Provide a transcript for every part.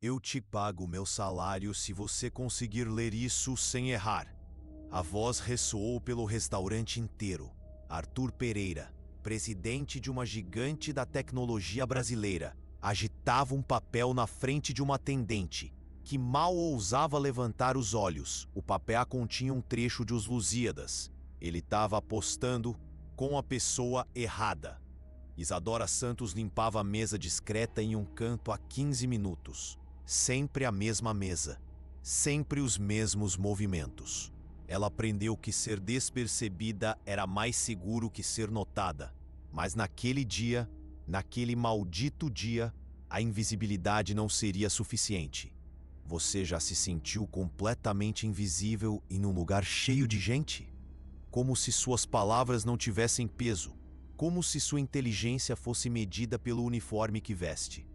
Eu te pago meu salário se você conseguir ler isso sem errar. A voz ressoou pelo restaurante inteiro. Arthur Pereira, presidente de uma gigante da tecnologia brasileira, agitava um papel na frente de uma atendente, que mal ousava levantar os olhos. O papel continha um trecho de Os Lusíadas. Ele estava apostando com a pessoa errada. Isadora Santos limpava a mesa discreta em um canto há 15 minutos. Sempre a mesma mesa. Sempre os mesmos movimentos. Ela aprendeu que ser despercebida era mais seguro que ser notada. Mas naquele dia, naquele maldito dia, a invisibilidade não seria suficiente. Você já se sentiu completamente invisível em um lugar cheio de gente? Como se suas palavras não tivessem peso. Como se sua inteligência fosse medida pelo uniforme que veste.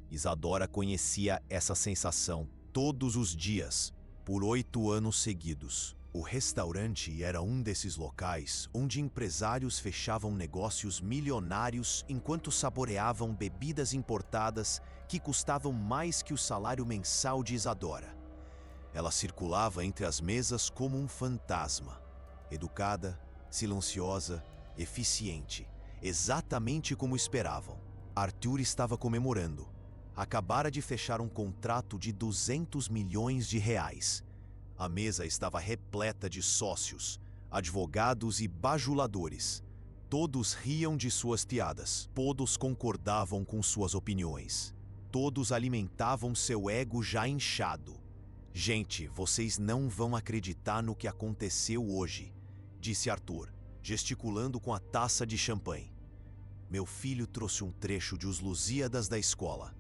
Isadora conhecia essa sensação todos os dias, por 8 anos seguidos. O restaurante era um desses locais onde empresários fechavam negócios milionários enquanto saboreavam bebidas importadas que custavam mais que o salário mensal de Isadora. Ela circulava entre as mesas como um fantasma, educada, silenciosa, eficiente, exatamente como esperavam. Arthur estava comemorando. Acabara de fechar um contrato de 200 milhões de reais. A mesa estava repleta de sócios, advogados e bajuladores. Todos riam de suas piadas, todos concordavam com suas opiniões. Todos alimentavam seu ego já inchado. Gente, vocês não vão acreditar no que aconteceu hoje, disse Arthur, gesticulando com a taça de champanhe. Meu filho trouxe um trecho de Os Lusíadas da escola.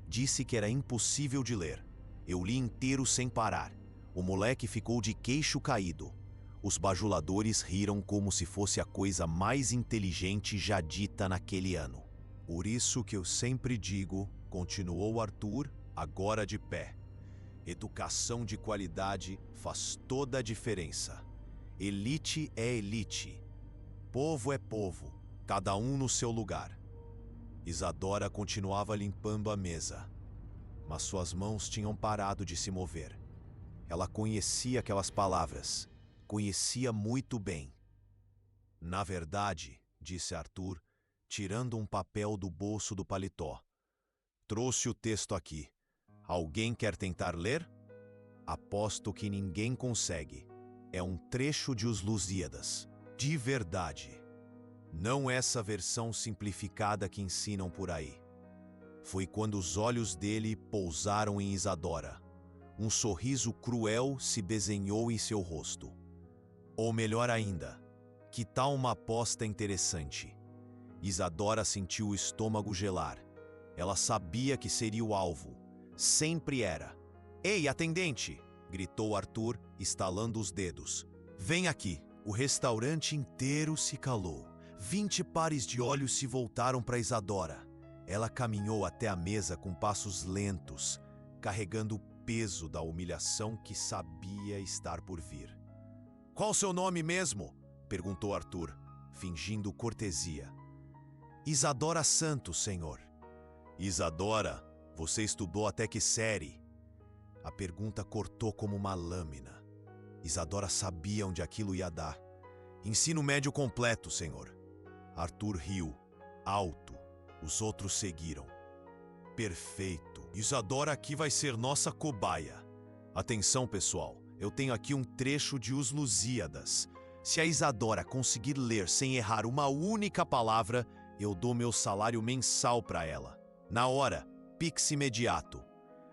Disse que era impossível de ler. Eu li inteiro sem parar. O moleque ficou de queixo caído. Os bajuladores riram como se fosse a coisa mais inteligente já dita naquele ano. Por isso que eu sempre digo, continuou Arthur, agora de pé. Educação de qualidade faz toda a diferença. Elite é elite. Povo é povo, cada um no seu lugar. Isadora continuava limpando a mesa, mas suas mãos tinham parado de se mover. Ela conhecia aquelas palavras, conhecia muito bem. Na verdade, disse Arthur, tirando um papel do bolso do paletó. Trouxe o texto aqui. Alguém quer tentar ler? Aposto que ninguém consegue. É um trecho de Os Lusíadas. De verdade. Não essa versão simplificada que ensinam por aí. Foi quando os olhos dele pousaram em Isadora. Um sorriso cruel se desenhou em seu rosto. Ou melhor ainda, que tal uma aposta interessante? Isadora sentiu o estômago gelar. Ela sabia que seria o alvo. Sempre era. Ei, atendente! Gritou Arthur, estalando os dedos. Vem aqui! O restaurante inteiro se calou. 20 pares de olhos se voltaram para Isadora. Ela caminhou até a mesa com passos lentos, carregando o peso da humilhação que sabia estar por vir. Qual seu nome mesmo? Perguntou Arthur, fingindo cortesia. Isadora Santos, senhor. Isadora, você estudou até que série? A pergunta cortou como uma lâmina. Isadora sabia onde aquilo ia dar. Ensino médio completo, senhor. Arthur riu, alto. Os outros seguiram. Perfeito. Isadora aqui vai ser nossa cobaia. Atenção, pessoal. Eu tenho aqui um trecho de Os Lusíadas. Se a Isadora conseguir ler sem errar uma única palavra, eu dou meu salário mensal para ela. Na hora, Pix imediato.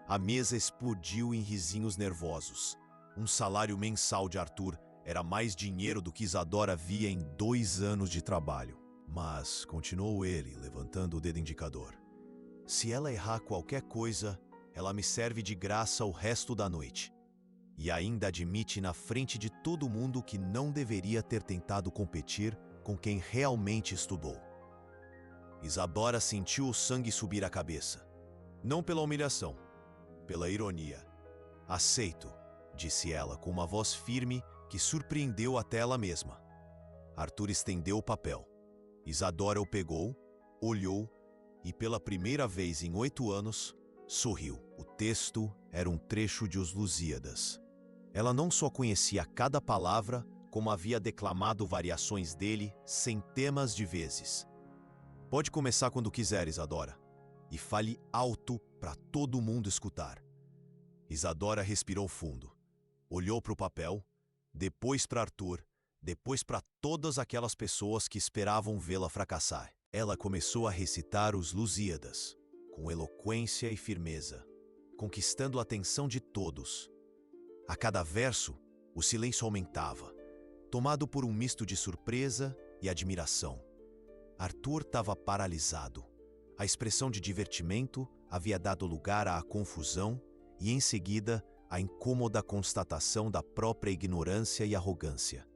A mesa explodiu em risinhos nervosos. Um salário mensal de Arthur era mais dinheiro do que Isadora via em 2 anos de trabalho. Mas, continuou ele, levantando o dedo indicador, se ela errar qualquer coisa, ela me serve de graça o resto da noite. E ainda admite na frente de todo mundo que não deveria ter tentado competir com quem realmente estudou. Isadora sentiu o sangue subir à cabeça. Não pela humilhação, pela ironia. Aceito, disse ela com uma voz firme que surpreendeu até ela mesma. Arthur estendeu o papel. Isadora o pegou, olhou e, pela primeira vez em 8 anos, sorriu. O texto era um trecho de Os Lusíadas. Ela não só conhecia cada palavra, como havia declamado variações dele centenas de vezes. Pode começar quando quiser, Isadora, e fale alto para todo mundo escutar. Isadora respirou fundo, olhou para o papel, depois para Arthur, depois para todas aquelas pessoas que esperavam vê-la fracassar. Ela começou a recitar Os Lusíadas, com eloquência e firmeza, conquistando a atenção de todos. A cada verso, o silêncio aumentava, tomado por um misto de surpresa e admiração. Arthur estava paralisado. A expressão de divertimento havia dado lugar à confusão e, em seguida, à incômoda constatação da própria ignorância e arrogância.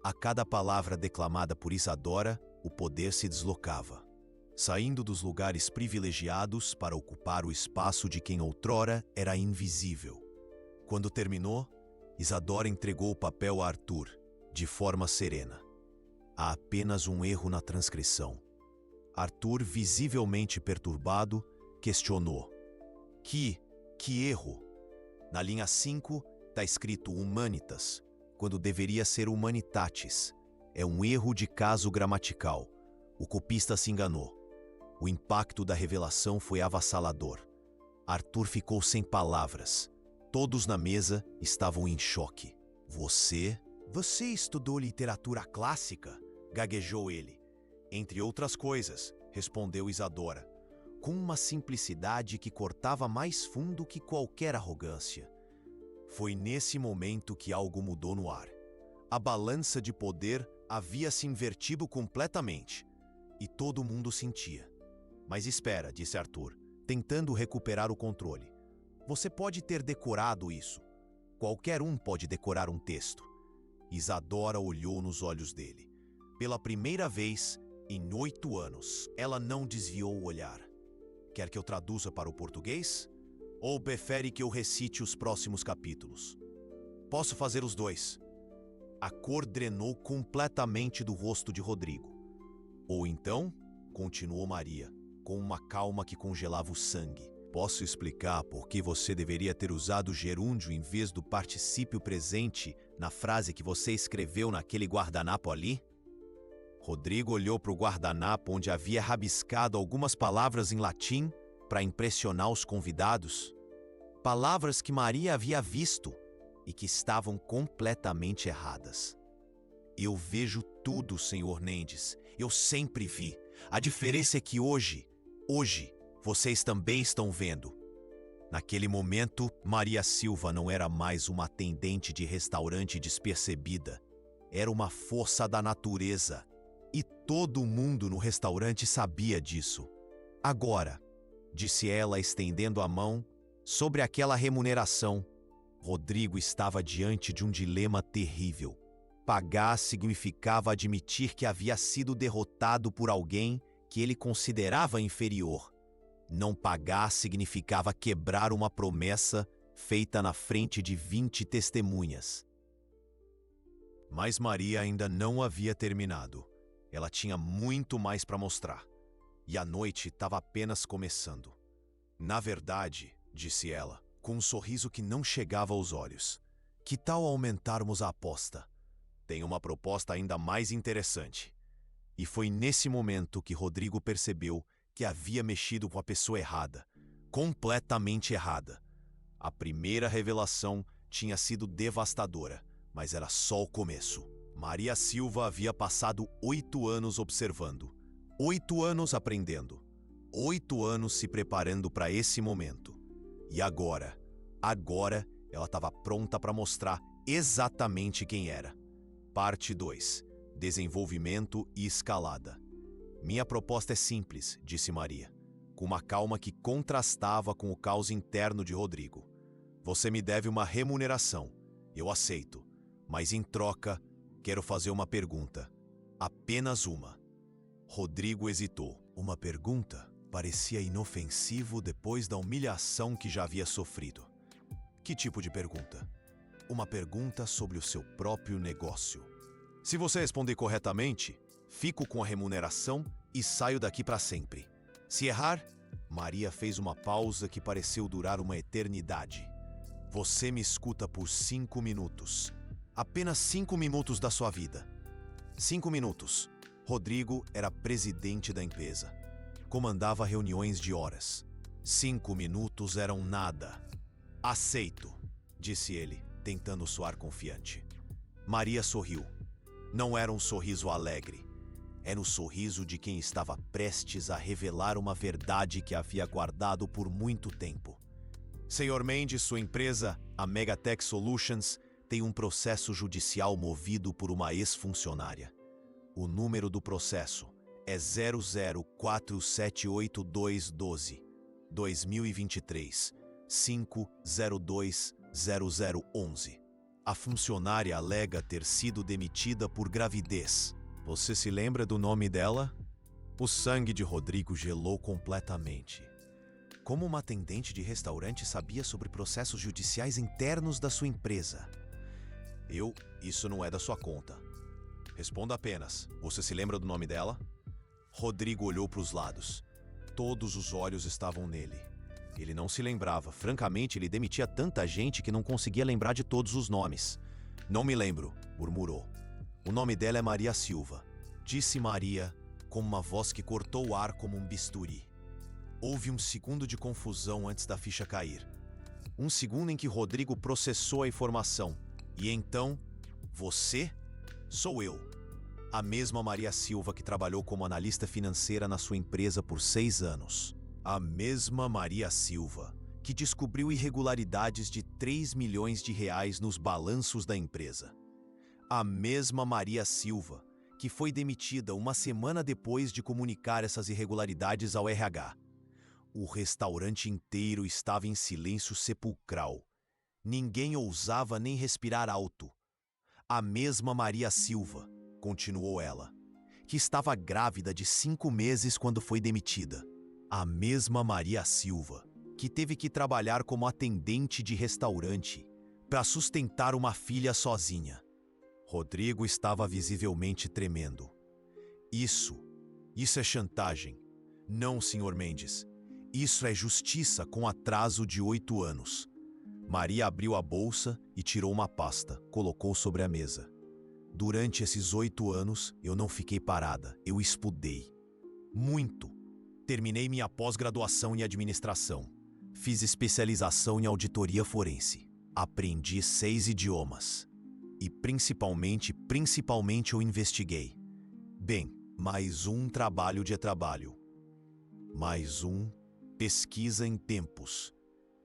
A cada palavra declamada por Isadora, o poder se deslocava, saindo dos lugares privilegiados para ocupar o espaço de quem outrora era invisível. Quando terminou, Isadora entregou o papel a Arthur, de forma serena. Há apenas um erro na transcrição. Arthur, visivelmente perturbado, questionou. Que erro? Na linha 5, está escrito humanitas, quando deveria ser humanitatis. É um erro de caso gramatical. O copista se enganou. O impacto da revelação foi avassalador. Arthur ficou sem palavras. Todos na mesa estavam em choque. Você estudou literatura clássica? Gaguejou ele. Entre outras coisas, respondeu Isadora, com uma simplicidade que cortava mais fundo que qualquer arrogância. Foi nesse momento que algo mudou no ar. A balança de poder havia se invertido completamente, e todo mundo sentia. Mas espera, disse Arthur, tentando recuperar o controle. Você pode ter decorado isso. Qualquer um pode decorar um texto. Isadora olhou nos olhos dele. Pela primeira vez em 8 anos, ela não desviou o olhar. Quer que eu traduza para o português? Ou prefere que eu recite os próximos capítulos? Posso fazer os dois. A cor drenou completamente do rosto de Rodrigo. Ou então, continuou Maria, com uma calma que congelava o sangue. Posso explicar por que você deveria ter usado o gerúndio em vez do particípio presente na frase que você escreveu naquele guardanapo ali? Rodrigo olhou para o guardanapo onde havia rabiscado algumas palavras em latim para impressionar os convidados. Palavras que Maria havia visto e que estavam completamente erradas. Eu vejo tudo, Sr. Mendes. Eu sempre vi. A diferença é que hoje, vocês também estão vendo. Naquele momento, Maria Silva não era mais uma atendente de restaurante despercebida. Era uma força da natureza. E todo mundo no restaurante sabia disso. Agora, disse ela estendendo a mão, sobre aquela remuneração, Rodrigo estava diante de um dilema terrível. Pagar significava admitir que havia sido derrotado por alguém que ele considerava inferior. Não pagar significava quebrar uma promessa feita na frente de 20 testemunhas. Mas Maria ainda não havia terminado. Ela tinha muito mais para mostrar. E a noite estava apenas começando. Na verdade, disse ela, com um sorriso que não chegava aos olhos, que tal aumentarmos a aposta? Tenho uma proposta ainda mais interessante. E foi nesse momento que Rodrigo percebeu que havia mexido com a pessoa errada, completamente errada. A primeira revelação tinha sido devastadora, mas era só o começo. Maria Silva havia passado 8 anos observando, 8 anos aprendendo, 8 anos se preparando para esse momento. E agora ela estava pronta para mostrar exatamente quem era. Parte 2. Desenvolvimento e escalada. Minha proposta é simples, disse Maria, com uma calma que contrastava com o caos interno de Rodrigo. Você me deve uma remuneração. Eu aceito. Mas em troca, quero fazer uma pergunta. Apenas uma. Rodrigo hesitou. Uma pergunta? Parecia inofensivo depois da humilhação que já havia sofrido. Que tipo de pergunta? Uma pergunta sobre o seu próprio negócio. Se você responder corretamente, fico com a remuneração e saio daqui para sempre. Se errar, Maria fez uma pausa que pareceu durar uma eternidade. Você me escuta por 5 minutos. Apenas 5 minutos da sua vida. 5 minutos. Rodrigo era presidente da empresa. Comandava reuniões de horas. 5 minutos eram nada. Aceito, disse ele, tentando soar confiante. Maria sorriu. Não era um sorriso alegre. Era o sorriso de quem estava prestes a revelar uma verdade que havia guardado por muito tempo. Senhor Mendes, sua empresa, a Megatech Solutions, tem um processo judicial movido por uma ex-funcionária. O número do processo é 00478212, 2023, 5020011. A funcionária alega ter sido demitida por gravidez. Você se lembra do nome dela? O sangue de Rodrigo gelou completamente. Como uma atendente de restaurante sabia sobre processos judiciais internos da sua empresa? Isso não é da sua conta. Responda apenas. Você se lembra do nome dela? Rodrigo olhou para os lados. Todos os olhos estavam nele. Ele não se lembrava. Francamente, ele demitia tanta gente que não conseguia lembrar de todos os nomes. Não me lembro, murmurou. O nome dela é Maria Silva, disse Maria, com uma voz que cortou o ar como um bisturi. Houve um segundo de confusão antes da ficha cair. Um segundo em que Rodrigo processou a informação. E então, você? Sou eu. A mesma Maria Silva que trabalhou como analista financeira na sua empresa por 6 anos. A mesma Maria Silva que descobriu irregularidades de 3 milhões de reais nos balanços da empresa. A mesma Maria Silva que foi demitida uma semana depois de comunicar essas irregularidades ao RH. O restaurante inteiro estava em silêncio sepulcral. Ninguém ousava nem respirar alto. A mesma Maria Silva, continuou ela, que estava grávida de 5 meses quando foi demitida. A mesma Maria Silva, que teve que trabalhar como atendente de restaurante para sustentar uma filha sozinha. Rodrigo estava visivelmente tremendo. Isso é chantagem. Não, Sr. Mendes. Isso é justiça com atraso de 8 anos. Maria abriu a bolsa e tirou uma pasta, colocou sobre a mesa. Durante esses 8 anos, eu não fiquei parada, eu estudei. Muito. Terminei minha pós-graduação em administração. Fiz especialização em auditoria forense. Aprendi 6 idiomas. E principalmente eu investiguei. Bem, mais um trabalho de trabalho. Mais um pesquisa em tempos.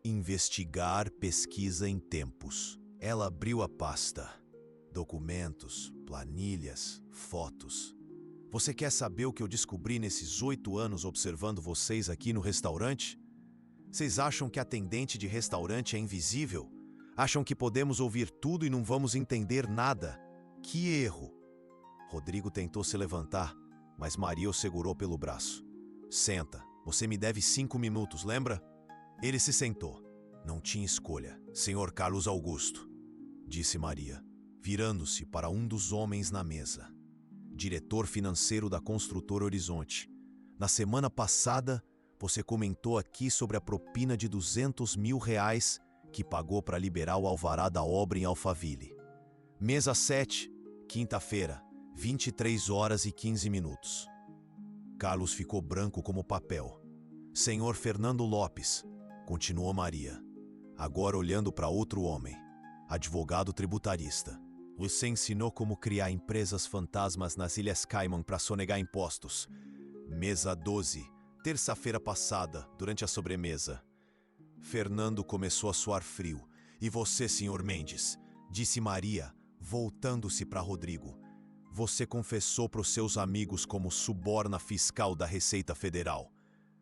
Investigar pesquisa em tempos. Ela abriu a pasta. Documentos, planilhas, fotos. Você quer saber o que eu descobri nesses 8 anos observando vocês aqui no restaurante? Vocês acham que a atendente de restaurante é invisível? Acham que podemos ouvir tudo e não vamos entender nada? Que erro! Rodrigo tentou se levantar, mas Maria o segurou pelo braço. Senta, você me deve 5 minutos, lembra? Ele se sentou. Não tinha escolha. Senhor Carlos Augusto, disse Maria, virando-se para um dos homens na mesa. Diretor financeiro da construtora Horizonte. Na semana passada, você comentou aqui sobre a propina de 200 mil reais que pagou para liberar o alvará da obra em Alphaville. Mesa 7, quinta-feira, 23 horas e 15 minutos. Carlos ficou branco como papel. Senhor Fernando Lopes, continuou Maria, agora olhando para outro homem, advogado tributarista. Você ensinou como criar empresas fantasmas nas Ilhas Caimão para sonegar impostos. Mesa 12, terça-feira passada, durante a sobremesa. Fernando começou a suar frio. E você, Sr. Mendes, disse Maria, voltando-se para Rodrigo. Você confessou para os seus amigos como suborna fiscal da Receita Federal,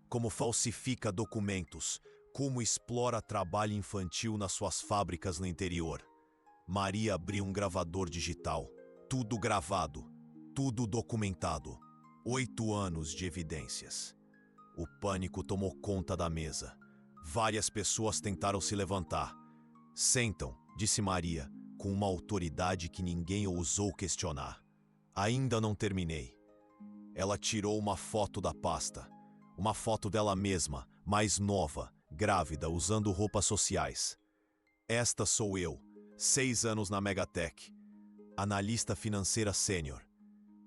como falsifica documentos, como explora trabalho infantil nas suas fábricas no interior. Maria abriu um gravador digital. Tudo gravado, tudo documentado. 8 anos de evidências. O pânico tomou conta da mesa. Várias pessoas tentaram se levantar. Sentam, disse Maria, com uma autoridade que ninguém ousou questionar. Ainda não terminei. Ela tirou uma foto da pasta. Uma foto dela mesma, mais nova, grávida, usando roupas sociais. Esta sou eu, 6 anos na Megatech, analista financeira sênior.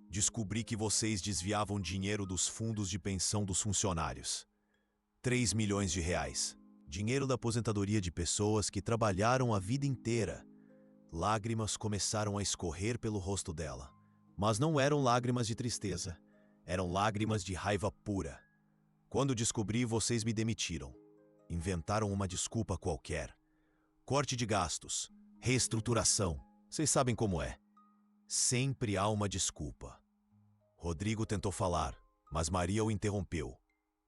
Descobri que vocês desviavam dinheiro dos fundos de pensão dos funcionários. 3 milhões de reais. Dinheiro da aposentadoria de pessoas que trabalharam a vida inteira. Lágrimas começaram a escorrer pelo rosto dela. Mas não eram lágrimas de tristeza. Eram lágrimas de raiva pura. Quando descobri, vocês me demitiram. Inventaram uma desculpa qualquer. Corte de gastos. Reestruturação. Vocês sabem como é. Sempre há uma desculpa. Rodrigo tentou falar, mas Maria o interrompeu.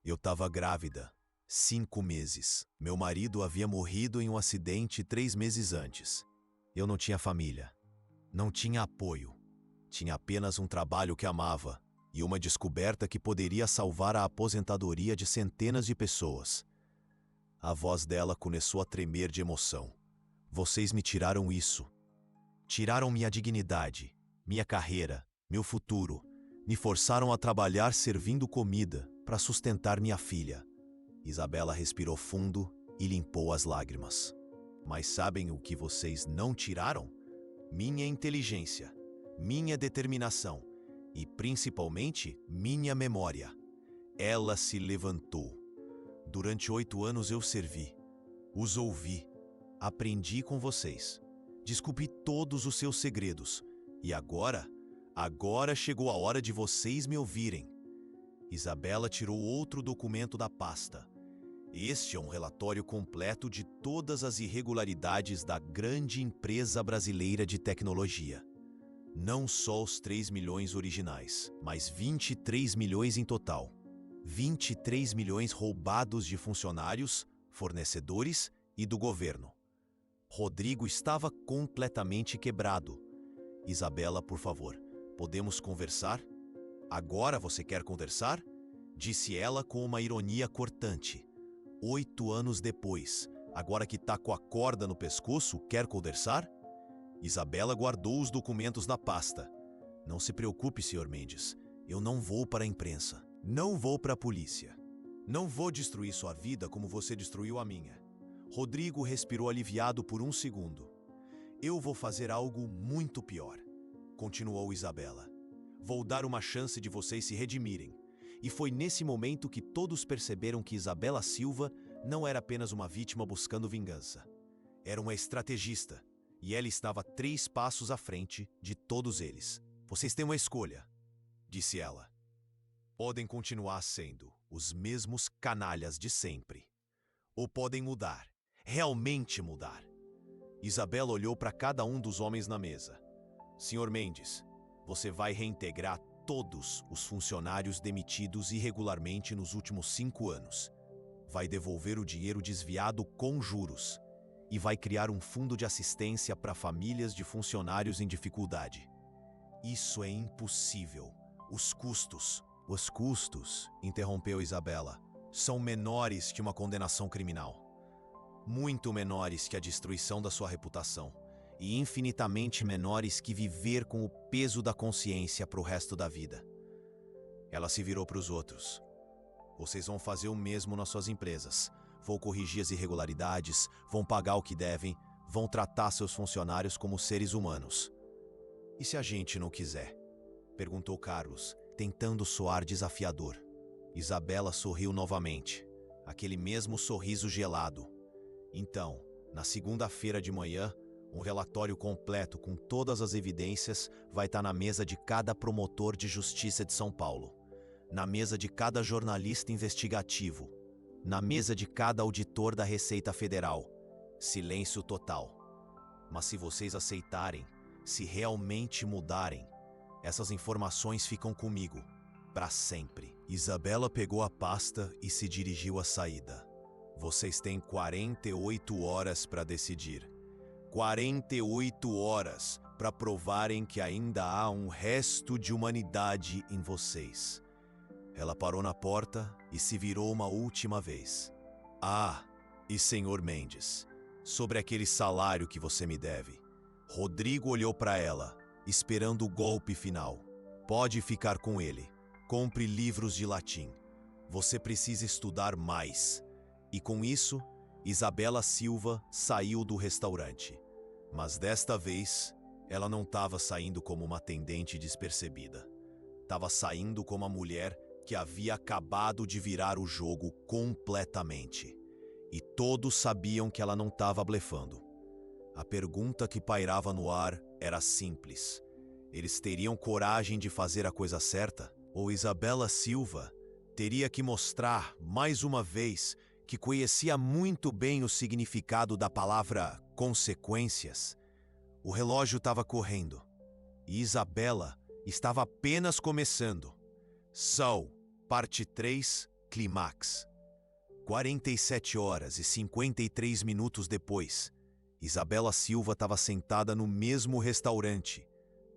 Eu estava grávida. 5 meses. Meu marido havia morrido em um acidente 3 meses antes. Eu não tinha família. Não tinha apoio. Tinha apenas um trabalho que amava e uma descoberta que poderia salvar a aposentadoria de centenas de pessoas. A voz dela começou a tremer de emoção. Vocês me tiraram isso. Tiraram minha dignidade, minha carreira, meu futuro. Me forçaram a trabalhar servindo comida para sustentar minha filha. Isabela respirou fundo e limpou as lágrimas. Mas sabem o que vocês não tiraram? Minha inteligência, minha determinação e, principalmente, minha memória. Ela se levantou. Durante 8 anos eu servi, os ouvi, aprendi com vocês. Descobri todos os seus segredos. E agora chegou a hora de vocês me ouvirem. Isabela tirou outro documento da pasta. Este é um relatório completo de todas as irregularidades da grande empresa brasileira de tecnologia. Não só os 3 milhões originais, mas 23 milhões em total. 23 milhões roubados de funcionários, fornecedores e do governo. Rodrigo estava completamente quebrado. Isabela, por favor, podemos conversar? Agora você quer conversar? Disse ela com uma ironia cortante. 8 anos depois, agora que tá com a corda no pescoço, quer conversar? Isabela guardou os documentos na pasta. Não se preocupe, Sr. Mendes. Eu não vou para a imprensa. Não vou para a polícia. Não vou destruir sua vida como você destruiu a minha. Rodrigo respirou aliviado por um segundo. Eu vou fazer algo muito pior, continuou Isabela. Vou dar uma chance de vocês se redimirem. E foi nesse momento que todos perceberam que Isabela Silva não era apenas uma vítima buscando vingança. Era uma estrategista, e ela estava 3 passos à frente de todos eles. Vocês têm uma escolha, disse ela. Podem continuar sendo os mesmos canalhas de sempre. Ou podem mudar, realmente mudar. Isabela olhou para cada um dos homens na mesa. Sr. Mendes, você vai reintegrar todos os funcionários demitidos irregularmente nos últimos 5 anos. Vai devolver o dinheiro desviado com juros. E vai criar um fundo de assistência para famílias de funcionários em dificuldade. Isso é impossível. Os custos, interrompeu Isabela, são menores que uma condenação criminal. Muito menores que a destruição da sua reputação. E infinitamente menores que viver com o peso da consciência para o resto da vida. Ela se virou para os outros. Vocês vão fazer o mesmo nas suas empresas. Vão corrigir as irregularidades, vão pagar o que devem, vão tratar seus funcionários como seres humanos. E se a gente não quiser? Perguntou Carlos, tentando soar desafiador. Isabela sorriu novamente, aquele mesmo sorriso gelado. Então, na segunda-feira de manhã, um relatório completo com todas as evidências vai estar na mesa de cada promotor de justiça de São Paulo, na mesa de cada jornalista investigativo, na mesa de cada auditor da Receita Federal. Silêncio total. Mas se vocês aceitarem, se realmente mudarem, essas informações ficam comigo, para sempre. Isabela pegou a pasta e se dirigiu à saída. Vocês têm 48 horas para decidir. 48 horas para provarem que ainda há um resto de humanidade em vocês. Ela parou na porta e se virou uma última vez. Ah, e Sr. Mendes, sobre aquele salário que você me deve. Rodrigo olhou para ela, esperando o golpe final. Pode ficar com ele. Compre livros de latim. Você precisa estudar mais. E com isso, Isabela Silva saiu do restaurante. Mas desta vez, ela não estava saindo como uma atendente despercebida. Estava saindo como uma mulher que havia acabado de virar o jogo completamente. E todos sabiam que ela não estava blefando. A pergunta que pairava no ar era simples. Eles teriam coragem de fazer a coisa certa? Ou Isabela Silva teria que mostrar, mais uma vez, que conhecia muito bem o significado da palavra consequências? O relógio estava correndo. E Isabela estava apenas começando. Saul, parte 3, clímax. 47 horas e 53 minutos depois, Isabela Silva estava sentada no mesmo restaurante,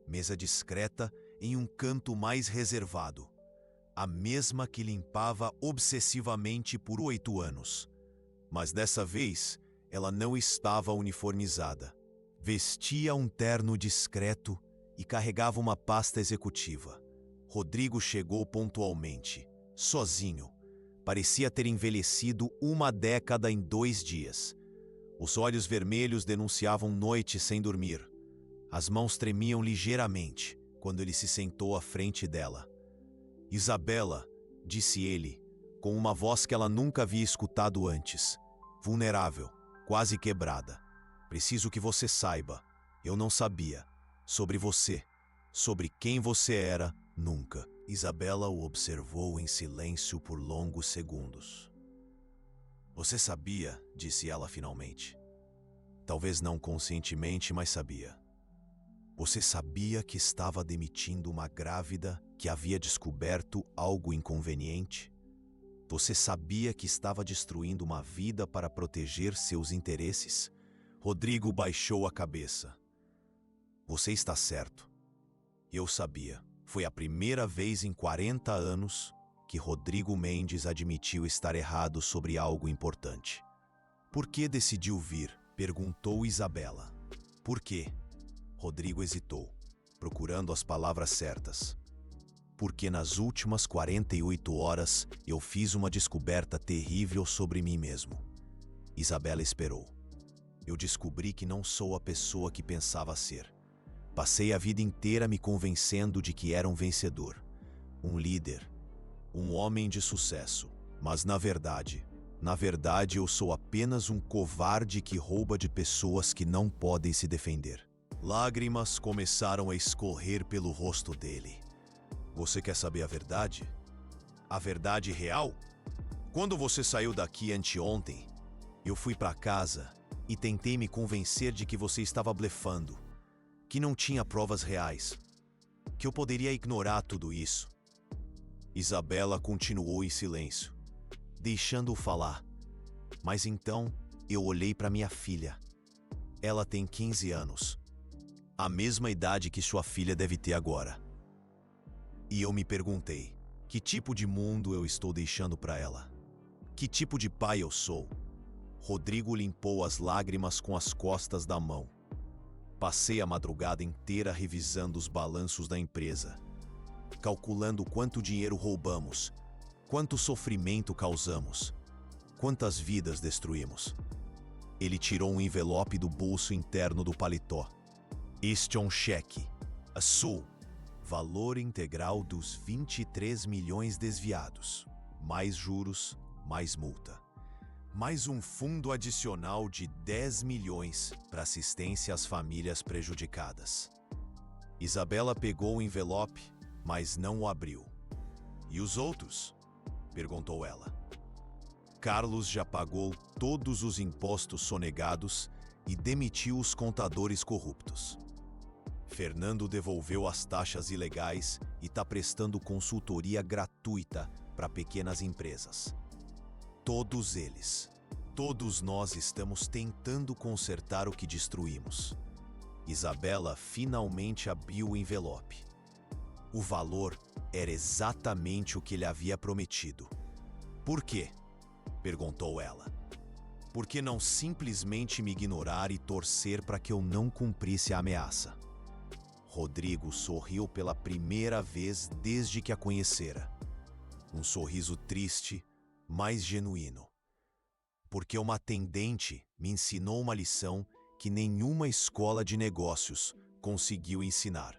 mesa discreta em um canto mais reservado, a mesma que limpava obsessivamente por 8 anos. Mas dessa vez, ela não estava uniformizada. Vestia um terno discreto e carregava uma pasta executiva. Rodrigo chegou pontualmente, sozinho. Parecia ter envelhecido uma década em 2 dias. Os olhos vermelhos denunciavam noite sem dormir. As mãos tremiam ligeiramente quando ele se sentou à frente dela. Isabela, disse ele, com uma voz que ela nunca havia escutado antes, vulnerável, quase quebrada. Preciso que você saiba, eu não sabia. Sobre você, sobre quem você era, nunca. Isabela o observou em silêncio por longos segundos. Você sabia, disse ela finalmente. Talvez não conscientemente, mas sabia. Você sabia que estava demitindo uma grávida que havia descoberto algo inconveniente? Você sabia que estava destruindo uma vida para proteger seus interesses? Rodrigo baixou a cabeça. Você está certo. Eu sabia. Foi a primeira vez em 40 anos que Rodrigo Mendes admitiu estar errado sobre algo importante. Por que decidiu vir? Perguntou Isabela. Por quê? Rodrigo hesitou, procurando as palavras certas. Porque nas últimas 48 horas eu fiz uma descoberta terrível sobre mim mesmo. Isabela esperou. Eu descobri que não sou a pessoa que pensava ser. Passei a vida inteira me convencendo de que era um vencedor, um líder, um homem de sucesso. Mas na verdade eu sou apenas um covarde que rouba de pessoas que não podem se defender. Lágrimas começaram a escorrer pelo rosto dele. Você quer saber a verdade? A verdade real? Quando você saiu daqui anteontem, eu fui para casa e tentei me convencer de que você estava blefando, que não tinha provas reais, que eu poderia ignorar tudo isso. Isabela continuou em silêncio, deixando-o falar. Mas então eu olhei para minha filha. Ela tem 15 anos, a mesma idade que sua filha deve ter agora. E eu me perguntei, que tipo de mundo eu estou deixando para ela? Que tipo de pai eu sou? Rodrigo limpou as lágrimas com as costas da mão. Passei a madrugada inteira revisando os balanços da empresa, calculando quanto dinheiro roubamos, quanto sofrimento causamos, quantas vidas destruímos. Ele tirou um envelope do bolso interno do paletó. Este é um cheque. Azul. Valor integral dos 23 milhões desviados. Mais juros, mais multa. Mais um fundo adicional de 10 milhões para assistência às famílias prejudicadas. Isabela pegou o envelope, mas não o abriu. E os outros? Perguntou ela. Carlos já pagou todos os impostos sonegados e demitiu os contadores corruptos. Fernando devolveu as taxas ilegais e está prestando consultoria gratuita para pequenas empresas. Todos eles, todos nós estamos tentando consertar o que destruímos. Isabela finalmente abriu o envelope. O valor era exatamente o que ele havia prometido. Por quê? Perguntou ela. Por que não simplesmente me ignorar e torcer para que eu não cumprisse a ameaça? Rodrigo sorriu pela primeira vez desde que a conhecera. um sorriso triste, mas genuíno. Porque uma atendente me ensinou uma lição que nenhuma escola de negócios conseguiu ensinar.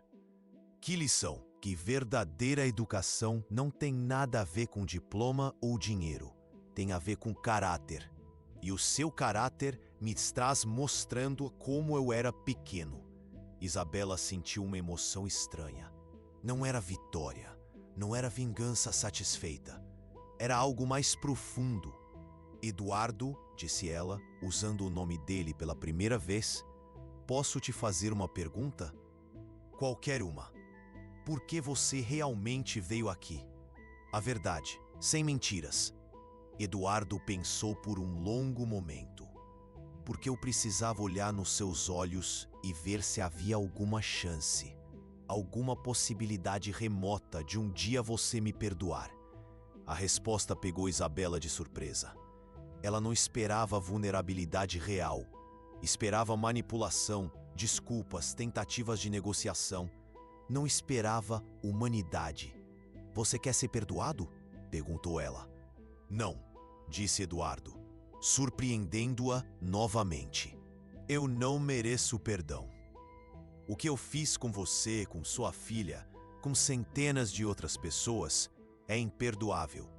Que lição? Que verdadeira educação não tem nada a ver com diploma ou dinheiro. Tem a ver com caráter. E o seu caráter me traz mostrando como eu era pequeno. Isabela sentiu uma emoção estranha. Não era vitória, não era vingança satisfeita. Era algo mais profundo. Eduardo, disse ela, usando o nome dele pela primeira vez, posso te fazer uma pergunta? Qualquer uma. Por que você realmente veio aqui? A verdade, sem mentiras. Eduardo pensou por um longo momento. Porque eu precisava olhar nos seus olhos e ver se havia alguma chance, alguma possibilidade remota de um dia você me perdoar. A resposta pegou Isabela de surpresa. Ela não esperava vulnerabilidade real. Esperava manipulação, desculpas, tentativas de negociação. Não esperava humanidade. Você quer ser perdoado? Perguntou ela. Não, disse Eduardo, surpreendendo-a novamente. Eu não mereço perdão. O que eu fiz com você, com sua filha, com centenas de outras pessoas, é imperdoável.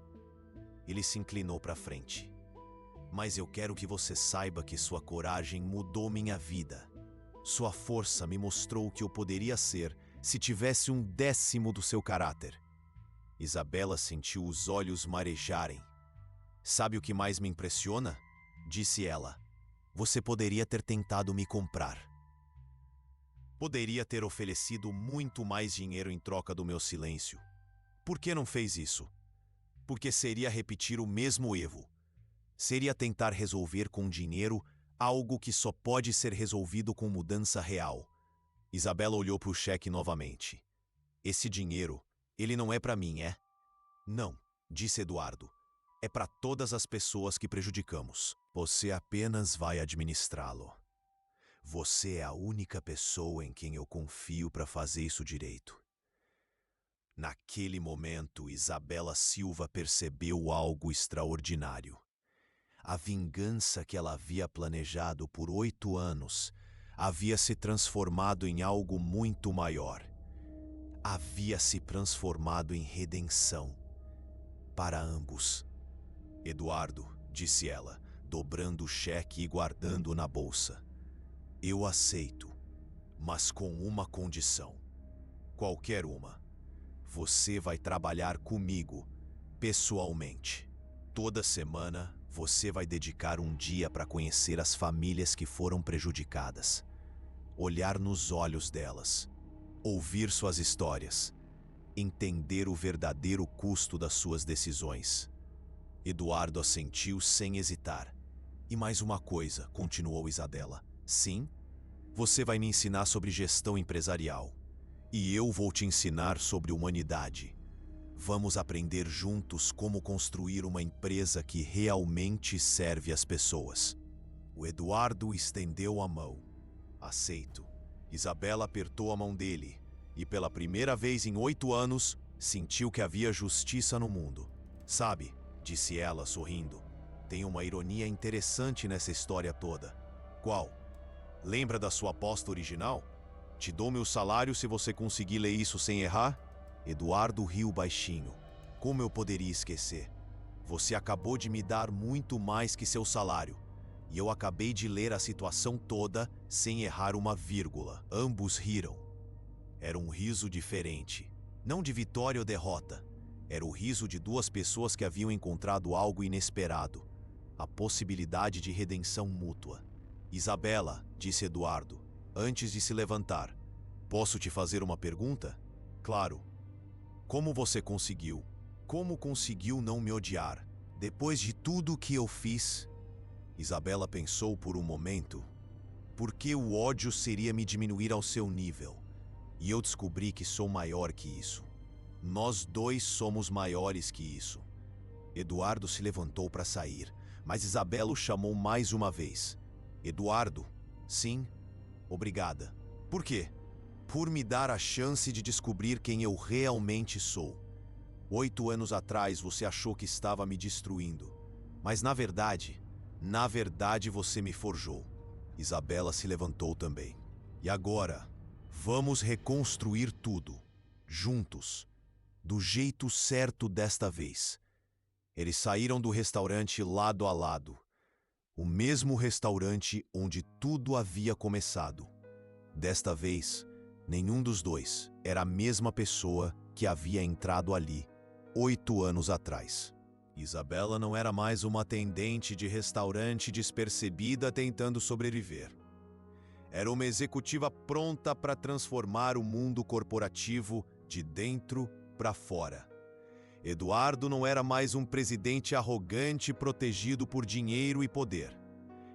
Ele se inclinou para frente. Mas eu quero que você saiba que sua coragem mudou minha vida. Sua força me mostrou o que eu poderia ser se tivesse 1/10 do seu caráter. Isabela sentiu os olhos marejarem. Sabe o que mais me impressiona? Disse ela. Você poderia ter tentado me comprar. Poderia ter oferecido muito mais dinheiro em troca do meu silêncio. Por que não fez isso? Porque seria repetir o mesmo erro. Seria tentar resolver com dinheiro algo que só pode ser resolvido com mudança real. Isabela olhou para o cheque novamente. Esse dinheiro, ele não é para mim, é? Não, disse Eduardo. É para todas as pessoas que prejudicamos. Você apenas vai administrá-lo. Você é a única pessoa em quem eu confio para fazer isso direito. Naquele momento, Isabela Silva percebeu algo extraordinário. A vingança que ela havia planejado por 8 anos havia se transformado em algo muito maior. Havia se transformado em redenção. Para ambos. Eduardo, disse ela, dobrando o cheque e guardando-o na bolsa. Eu aceito, mas com uma condição. Qualquer uma. Você vai trabalhar comigo, pessoalmente. Toda semana, você vai dedicar um dia para conhecer as famílias que foram prejudicadas. Olhar nos olhos delas. Ouvir suas histórias. Entender o verdadeiro custo das suas decisões. Eduardo assentiu sem hesitar. E mais uma coisa, continuou Isabela. Sim, você vai me ensinar sobre gestão empresarial. E eu vou te ensinar sobre humanidade. Vamos aprender juntos como construir uma empresa que realmente serve as pessoas. O Eduardo estendeu a mão. Aceito. Isabela apertou a mão dele. E pela primeira vez em 8 anos, sentiu que havia justiça no mundo. Sabe, disse ela sorrindo, tem uma ironia interessante nessa história toda. Qual? Lembra da sua aposta original? Te dou meu salário se você conseguir ler isso sem errar? Eduardo riu baixinho. Como eu poderia esquecer? Você acabou de me dar muito mais que seu salário. E eu acabei de ler a situação toda sem errar uma vírgula. Ambos riram. Era um riso diferente. Não de vitória ou derrota. Era o riso de 2 pessoas que haviam encontrado algo inesperado. A possibilidade de redenção mútua. Isabela, disse Eduardo, antes de se levantar. Posso te fazer uma pergunta? Claro. Como você conseguiu? Como conseguiu não me odiar? Depois de tudo que eu fiz? Isabela pensou por um momento. Porque o ódio seria me diminuir ao seu nível. E eu descobri que sou maior que isso. Nós 2 somos maiores que isso. Eduardo se levantou para sair, mas Isabela o chamou mais uma vez. Eduardo, sim, obrigada. Por quê? Por me dar a chance de descobrir quem eu realmente sou. 8 anos atrás você achou que estava me destruindo, mas na verdade você me forjou. Isabela se levantou também. E agora, vamos reconstruir tudo, juntos, do jeito certo desta vez. Eles saíram do restaurante lado a lado, o mesmo restaurante onde tudo havia começado. Desta vez, nenhum dos dois era a mesma pessoa que havia entrado ali 8 anos atrás. Isabela não era mais uma atendente de restaurante despercebida tentando sobreviver. Era uma executiva pronta para transformar o mundo corporativo de dentro para fora. Eduardo não era mais um presidente arrogante protegido por dinheiro e poder.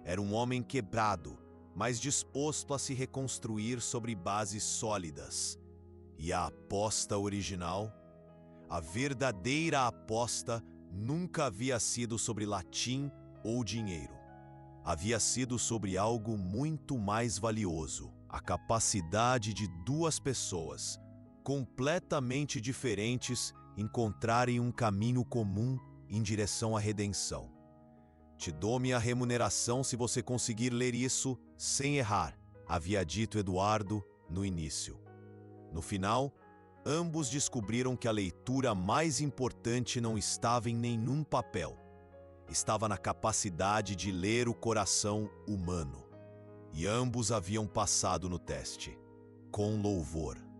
Era um homem quebrado, mas disposto a se reconstruir sobre bases sólidas. E a aposta original? A verdadeira aposta nunca havia sido sobre latim ou dinheiro. Havia sido sobre algo muito mais valioso: a capacidade de duas pessoas, completamente diferentes, encontrarem um caminho comum em direção à redenção. Te dou minha remuneração se você conseguir ler isso sem errar, havia dito Eduardo no início. No final, ambos descobriram que a leitura mais importante não estava em nenhum papel. Estava na capacidade de ler o coração humano. E ambos haviam passado no teste, com louvor.